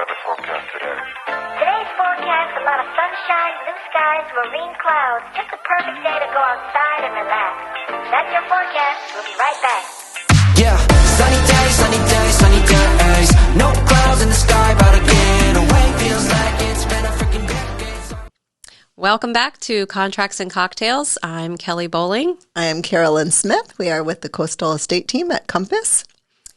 weather forecast today? Today's forecast, a lot of sunshine, blue skies, marine clouds. Just a perfect day to go outside and relax. That's your forecast. We'll be right back. Yeah, sunny days, sunny days, sunny days. No clouds in the sky, about to get away. Feels like it's been a freaking decade. Welcome back to Contracts and Cocktails. I'm Kellie Bowling. I am Carolyn Smith. We are with the Coastal Estate team at Compass.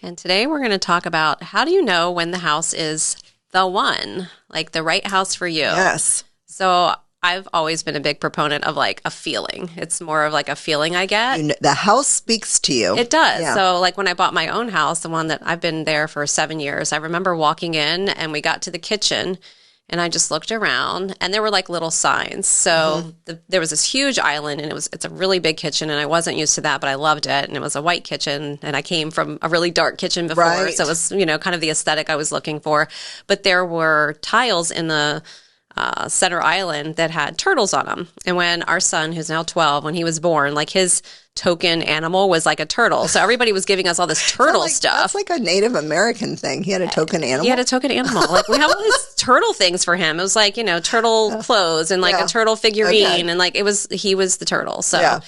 And today we're going to talk about how do you know when the house is the one, like the right house for you? Yes. So I've always been a big proponent of like a feeling. It's more of like a feeling I get. The house speaks to you. It does. Yeah. So like when I bought my own house, the one that I've been there for 7 years, I remember walking in and we got to the kitchen and I just looked around and there were like little signs. So there was this huge island and it's a really big kitchen and I wasn't used to that, but I loved it. And it was a white kitchen and I came from a really dark kitchen before. Right. So it was, kind of the aesthetic I was looking for. But there were tiles in the center island that had turtles on them. And when our son, who's now 12, when he was born, like his token animal was like a turtle. So everybody was giving us all this turtle stuff. That's like a Native American thing. He had a token animal. He had a token animal. Like we have all these turtle things for him. It was like, turtle clothes and like a turtle figurine. Okay. And like he was the turtle. So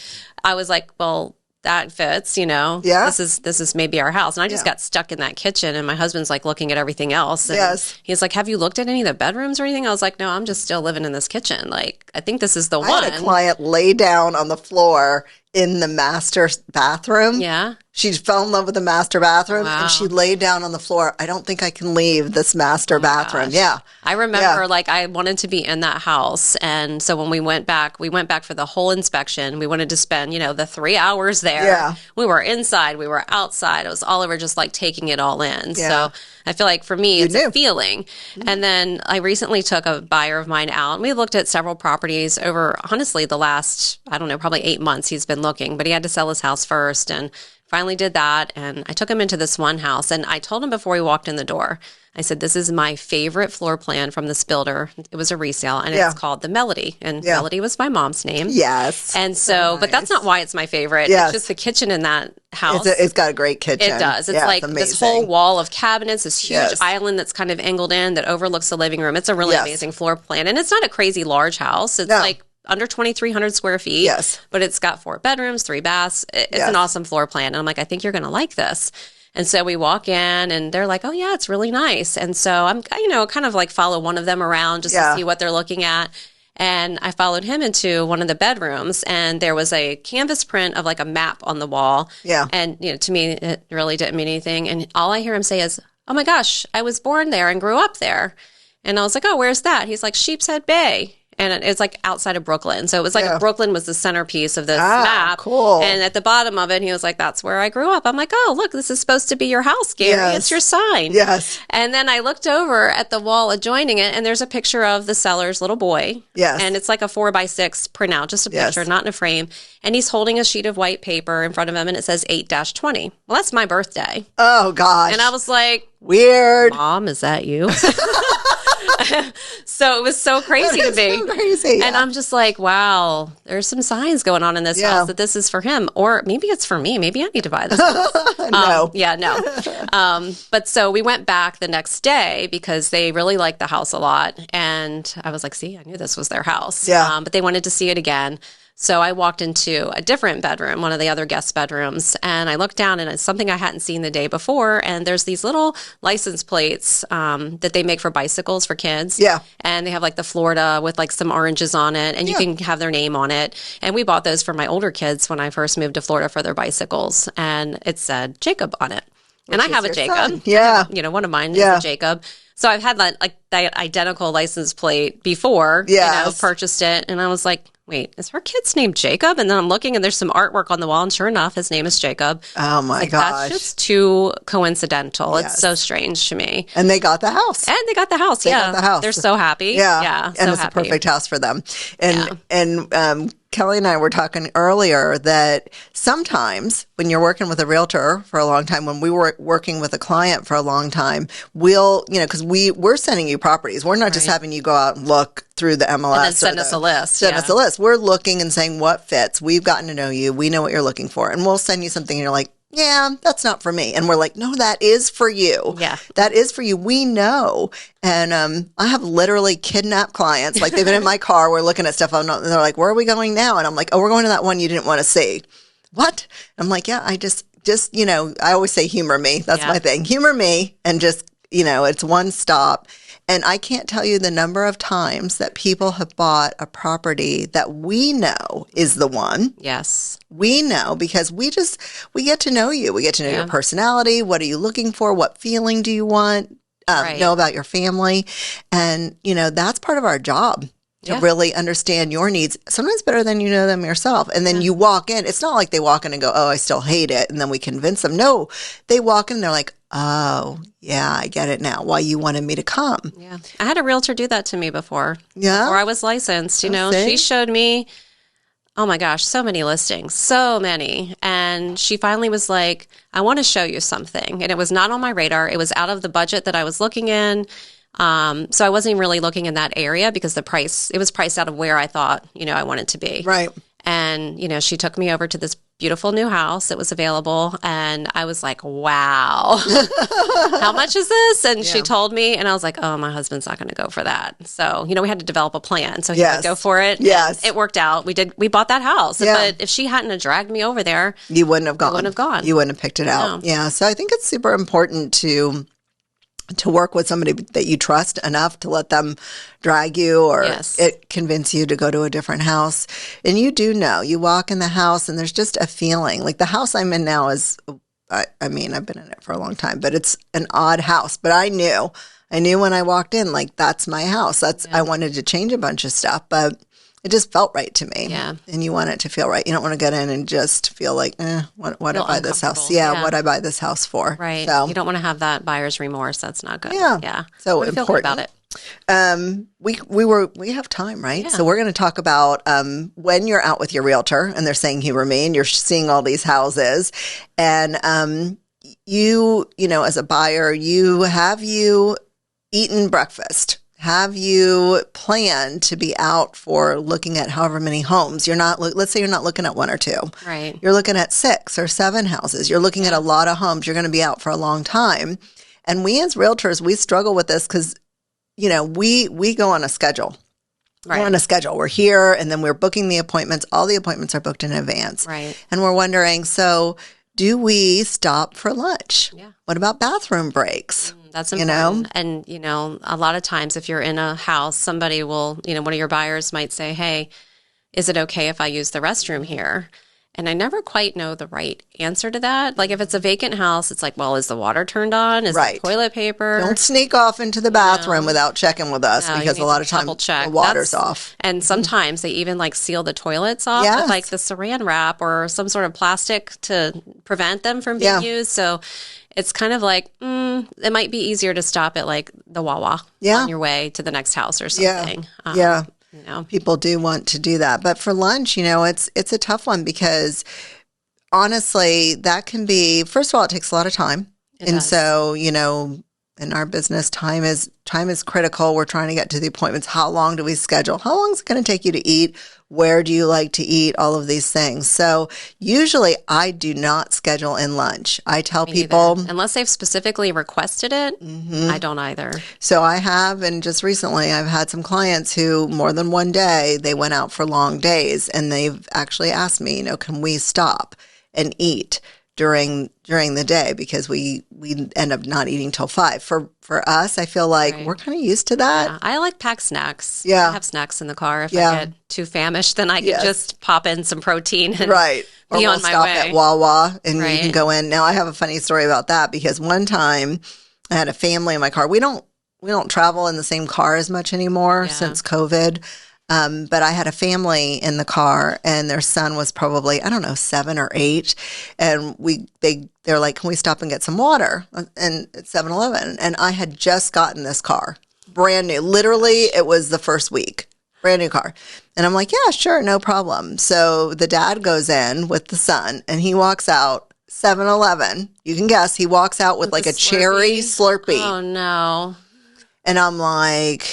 I was like, well, that fits, Yeah. This is maybe our house. And I just got stuck in that kitchen and my husband's like looking at everything else. And Yes. he's like, have you looked at any of the bedrooms or anything? I was like, no, I'm just still living in this kitchen. Like, I think this is the one. I had a client lay down on the floor in the master bathroom. Yeah. She fell in love with the master bathroom Wow. and she laid down on the floor. I don't think I can leave this master bathroom. Gosh. Yeah. I remember like I wanted to be in that house. And so when we went back for the whole inspection. We wanted to spend, the 3 hours there. Yeah. We were inside, we were outside. It was all over just like taking it all in. Yeah. So I feel like for me, it's knew. a feeling. And then I recently took a buyer of mine out and we looked at several properties over, honestly, the last, I don't know, probably 8 months he's been looking, but he had to sell his house first and finally did that. And I took him into this one house and I told him before he walked in the door, I said, this is my favorite floor plan from this builder. It was a resale and it's called the Melody. And Melody was my mom's name. Yes. And so, but that's not why it's my favorite. Yes. It's just the kitchen in that house. It's got a great kitchen. It does. It's like this whole wall of cabinets, this huge island that's kind of angled in that overlooks the living room. It's a really amazing floor plan. And it's not a crazy large house. It's like under 2,300 square feet. Yes. But it's got 4 bedrooms, 3 baths. It's an awesome floor plan. And I'm like, I think you're going to like this. And so we walk in and they're like, oh yeah, it's really nice. And so I'm, kind of like follow one of them around just to see what they're looking at. And I followed him into one of the bedrooms and there was a canvas print of like a map on the wall. Yeah. And, to me, it really didn't mean anything. And all I hear him say is, oh my gosh, I was born there and grew up there. And I was like, oh, where's that? He's like, Sheepshead Bay. And it's like outside of Brooklyn. So it was like Brooklyn was the centerpiece of this map. Cool. And at the bottom of it, he was like, that's where I grew up. I'm like, oh, look, this is supposed to be your house, Gary. Yes. It's your sign. Yes. And then I looked over at the wall adjoining it, and there's a picture of the seller's little boy. Yes. And it's like a 4x6 printout, just a picture, not in a frame. And he's holding a sheet of white paper in front of him, and it says 8-20. Well, that's my birthday. Oh, gosh. And I was like, weird. Mom, is that you? So it was so crazy to me. So crazy. And I'm just like, wow, there's some signs going on in this house that this is for him. Or maybe it's for me. Maybe I need to buy this house. No. But so we went back the next day because they really liked the house a lot. And I was like, see, I knew this was their house. Yeah. But they wanted to see it again. So I walked into a different bedroom, one of the other guest bedrooms, and I looked down and it's something I hadn't seen the day before. And there's these little license plates that they make for bicycles for kids. Yeah. And they have like the Florida with like some oranges on it and you can have their name on it. And we bought those for my older kids when I first moved to Florida for their bicycles. And it said Jacob on it. And I have a Jacob. Son. Yeah. One of mine is a Jacob. So I've had that identical license plate before, purchased it. And I was like, wait, is her kid's name Jacob? And then I'm looking and there's some artwork on the wall. And sure enough, his name is Jacob. Oh my gosh. That's just too coincidental. Yes. It's so strange to me. And they got the house. They got the house. They got the house. They're so happy. Yeah. And so it's happy. a perfect house for them. And Kellie and I were talking earlier that sometimes when you're working with a realtor for a long time, when we were working with a client for a long time, we'll, because we're sending you properties. We're not just having you go out and look through the MLS. And then send us a list. Send us a list. We're looking and saying what fits. We've gotten to know you. We know what you're looking for. And we'll send you something and you're like, yeah, that's not for me. And we're like, no, that is for you. Yeah. That is for you. We know. And I have literally kidnapped clients. Like they've been in my car. We're looking at stuff. And they're like, where are we going now? And I'm like, oh, we're going to that one you didn't want to see. What? I'm like, yeah, I just, I always say humor me. That's my thing. Humor me and just, it's one stop. And I can't tell you the number of times that people have bought a property that we know is the one. Yes. We know because we get to know you. We get to know your personality. What are you looking for? What feeling do you want? Know about your family. And, that's part of our job. To really understand your needs, sometimes better than you know them yourself. And then you walk in. It's not like they walk in and go, oh, I still hate it. And then we convince them. No, they walk in and they're like, oh, yeah, I get it now. Why you wanted me to come. Yeah. I had a realtor do that to me before. Yeah. Before I was licensed. She showed me, oh my gosh, so many listings, so many. And she finally was like, I want to show you something. And it was not on my radar. It was out of the budget that I was looking in. So I wasn't even really looking in that area because it was priced out of where I thought, I wanted to be. Right. And, she took me over to this beautiful new house that was available. And I was like, wow, how much is this? And she told me, and I was like, oh, my husband's not going to go for that. So, we had to develop a plan. So he would go for it. Yes. It worked out. We bought that house. Yeah. But if she hadn't have dragged me over there, you wouldn't have gone. You wouldn't have picked it out. Yeah. So I think it's super important to work with somebody that you trust enough to let them drag you or convince you to go to a different house. And you do know, you walk in the house and there's just a feeling. Like the house I'm in now is, I've been in it for a long time, but it's an odd house. But I knew when I walked in, like that's my house. I wanted to change a bunch of stuff, but it just felt right to me. Yeah. And you want it to feel right. You don't want to get in and just feel like, what did I buy this house? Yeah, what I buy this house for? Right. So, you don't want to have that buyer's remorse. That's not good. Yeah. Yeah. So important. Feel good about it. We have time, right? Yeah. So we're going to talk about when you're out with your realtor and they're saying humor me and you're seeing all these houses and you as a buyer, have you eaten breakfast? Have you planned to be out for looking at however many homes? Let's say you're not looking at one or two. Right. You're looking at 6 or 7 houses. You're looking at a lot of homes. You're going to be out for a long time. And we as realtors, we struggle with this because, we go on a schedule. Right. We're on a schedule. We're here and then we're booking the appointments. All the appointments are booked in advance. Right. And we're wondering, so do we stop for lunch? Yeah. What about bathroom breaks? That's important. And, a lot of times if you're in a house, somebody will, one of your buyers might say, hey, is it okay if I use the restroom here? And I never quite know the right answer to that. Like if it's a vacant house, it's like, well, is the water turned on? Is there toilet paper? Don't sneak off into the bathroom without checking with us because a lot of times the water's off. And sometimes they even seal the toilets off with the saran wrap or some sort of plastic to prevent them from being used. So it's kind of like, it might be easier to stop at the Wawa on your way to the next house or something. Yeah. People do want to do that. But for lunch, it's a tough one because honestly, that can be, first of all, it takes a lot of time. It does. So, in our business, time is critical. We're trying to get to the appointments. How long do we schedule? How long is it going to take you to eat? Where do you like to eat? All of these things. So usually I do not schedule in lunch. I tell people. Unless they've specifically requested it, I don't either. So I have, and just recently I've had some clients who more than one day, they went out for long days and they've actually asked me, can we stop and eat during the day because we end up not eating till 5. For us, I feel like we're kind of used to that. Yeah. I like packed snacks. Yeah. I have snacks in the car. If I get too famished, then I can just pop in some protein and be on my way. At Wawa and you can go in. Now I have a funny story about that because one time I had a family in my car. We don't travel in the same car as much anymore since COVID. But I had a family in the car and their son was probably, 7 or 8. And they're like, can we stop and get some water? And it's 7-Eleven. And I had just gotten this car, brand new. Literally, it was the first week, brand new car. And I'm like, yeah, sure, no problem. So the dad goes in with the son and he walks out 7-Eleven. You can guess, he walks out with like a cherry Slurpee. Oh, no. And I'm like,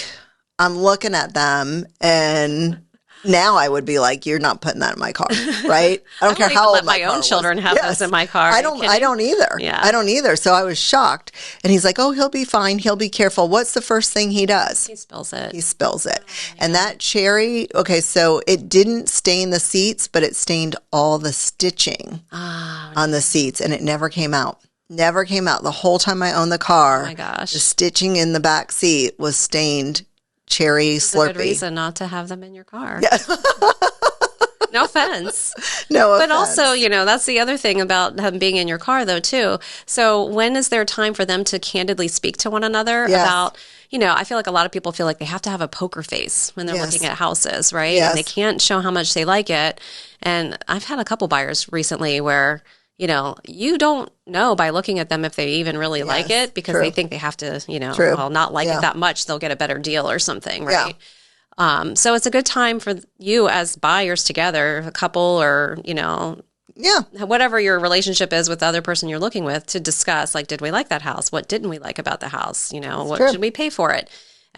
I'm looking at them and, Now I would be like, you're not putting that in my car, right? I don't care how old my own children have those in my car. I don't either. Yeah. I don't either. So I was shocked. And he's like, oh, he'll be fine. He'll be careful. What's the first thing he does? He spills it. He spills it. And that cherry, okay, so it didn't stain the seats, but it stained all the stitching on the seats, and it never came out. Never came out. The whole time I owned the car, Oh my gosh. the stitching in the back seat was stained cherry It's a Slurpee. good reason not to have them in your car. Yeah. No offense. No offense. But also, that's the other thing about them being in your car, though, too. So when is there time for them to candidly speak to one another Yes. about, I feel like a lot of people feel like they have to have a poker face when they're Yes. looking at houses, right? Yes. And they can't show how much they like it. And I've had a couple buyers recently where, you don't know by looking at them if they even really like it because true. they think they have to, True. not like Yeah. it that much. They'll get a better deal or something, Yeah. right? So it's a good time for you as buyers together, a couple or, Yeah. whatever your relationship is with the other person you're looking with to discuss, like, did we like that house? What didn't we like about the house? What true. should we pay for it?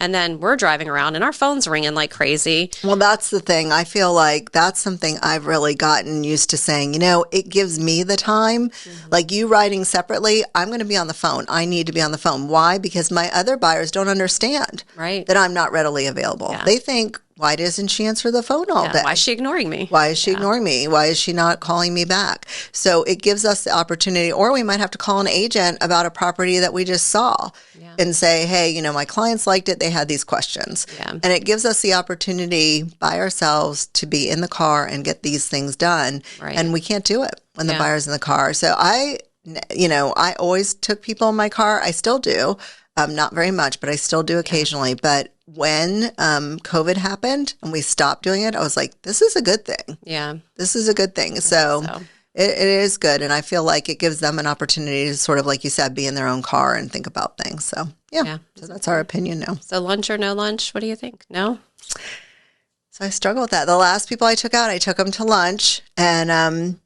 And then we're driving around and our phone's ringing like crazy. Well, that's the thing. I feel like that's something I've really gotten used to saying, it gives me the time. Like you riding separately, I'm going to be on the phone. I need to be on the phone. Why? Because my other buyers don't understand Right. that I'm not readily available. Yeah. They think, why doesn't she answer the phone all Yeah, day? why is she ignoring me? Why is she ignoring me? Why is she not calling me back? So it gives us the opportunity, or we might have to call an agent about a property that we just saw and say, hey, my clients liked it. They had these questions. Yeah. And it gives us the opportunity by ourselves to be in the car and get these things done. Right. And we can't do it when the Yeah. buyer's in the car. So I always took people in my car. I still do. Not very much, but I still do occasionally. But when COVID happened and we stopped doing it, I was like, this is a good thing. Yeah. This is a good thing. So it is good. And I feel like it gives them an opportunity to sort of, like you said, be in their own car and think about things. So, yeah. So that's our opinion now. So lunch or no lunch? What do you think? No? So I struggle with that. The last people I took out, I took them to lunch and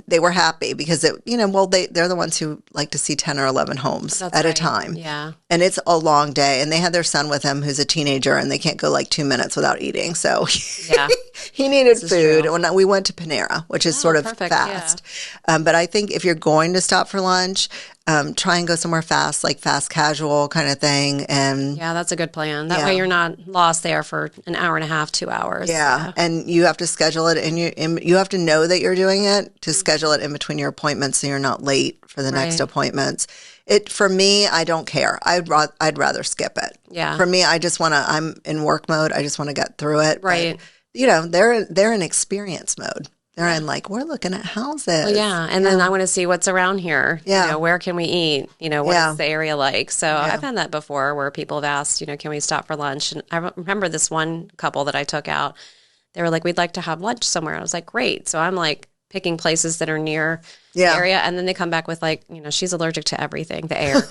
they were happy because they're the ones who like to see 10 or 11 homes That's at a right. time. Yeah. And it's a long day. And they had their son with them who's a teenager and they can't go like 2 minutes without eating. So Yeah. he needed This is food. true. When we went to Panera, which is sort of perfect, fast. But I think if you're going to stop for lunch, try and go somewhere fast, like fast casual kind of thing. And Yeah, that's a good plan. That Yeah. way you're not lost there for an hour and a half, 2 hours. yeah, and you have to schedule it, and you have to know that you're doing it to schedule it in between your appointments, so you're not late for the next Right. appointments. For me, I don't care. I'd rather skip it. Yeah. For me, I just want to. I'm in work mode. I just want to get through it. Right. But, they're in experience mode. They're in like, we're looking at houses. Well, yeah. And then I want to see what's around here. Yeah. Where can we eat? What's Yeah. the area like? So I've had that before where people have asked, can we stop for lunch? And I remember this one couple that I took out. They were like, we'd like to have lunch somewhere. I was like, great. So I'm like picking places that are near the area. And then they come back with like, she's allergic to everything, the air.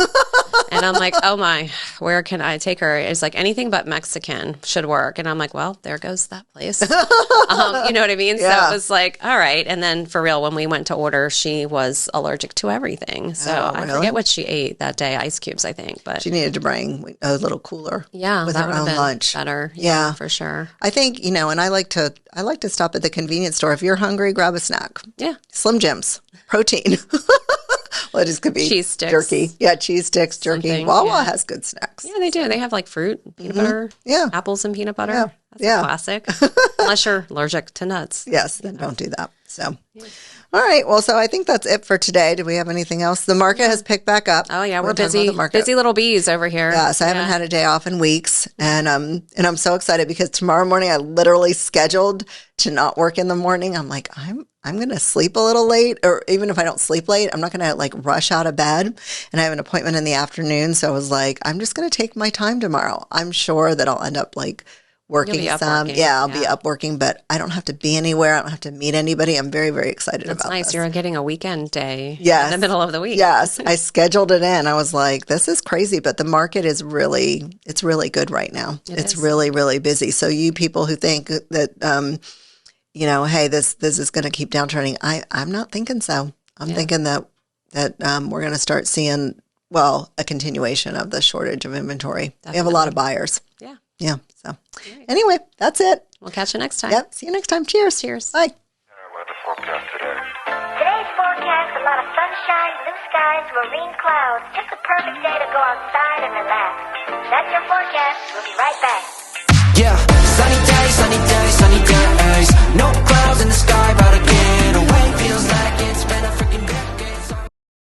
And I'm like, oh my, where can I take her? It's like anything but Mexican should work. And I'm like, well, there goes that place. You know what I mean? Yeah. So it was like, all right. And then for real, when we went to order, she was allergic to everything. So Oh, I really? forget what she ate that day, ice cubes, I think. But She needed to bring a little cooler. yeah, with that her would have own been lunch. better. Yeah. For sure. I think and I like to stop at the convenience store. If you're hungry, grab a snack. Yeah. Slim Jims, protein. Well, it just could be Cheese sticks. jerky. Yeah, cheese sticks, jerky. Something, Wawa yeah. has good snacks. Yeah, they do. They have like fruit, peanut butter, Yeah. apples and peanut butter. Yeah. That's Yeah. a classic. Unless you're allergic to nuts. Yes, then don't do that. So, all right. Well, so I think that's it for today. Do we have anything else? The market has picked back up. Oh yeah, we're talking about busy. the market. Busy little bees over here. Yes, I haven't had a day off in weeks, and I'm so excited because tomorrow morning I literally scheduled to not work in the morning. I'm like, I'm going to sleep a little late, or even if I don't sleep late, I'm not going to like rush out of bed. And I have an appointment in the afternoon, so I was like, I'm just going to take my time tomorrow. I'm sure that I'll end up like working You'll be up some. working, Yeah, I'll be yeah. up working, but I don't have to be anywhere. I don't have to meet anybody. I'm very, very excited That's about nice. this. You're getting a weekend day Yes. in the middle of the week. Yes, I scheduled it in. I was like, this is crazy, but the market is really good right now. It's is. really, really busy. So you people who think that, hey, this is going to keep downturning, I'm not thinking so. I'm thinking that we're going to start seeing, a continuation of the shortage of inventory. We have a lot of buyers. Yeah. Yeah. So anyway, that's it. We'll catch you next time. Yep. See you next time. Cheers. Cheers. Bye. Weather forecast today. Today's forecast, a lot of sunshine, blue skies, marine clouds. Just the perfect day to go outside and relax. That's your forecast. We'll be right back.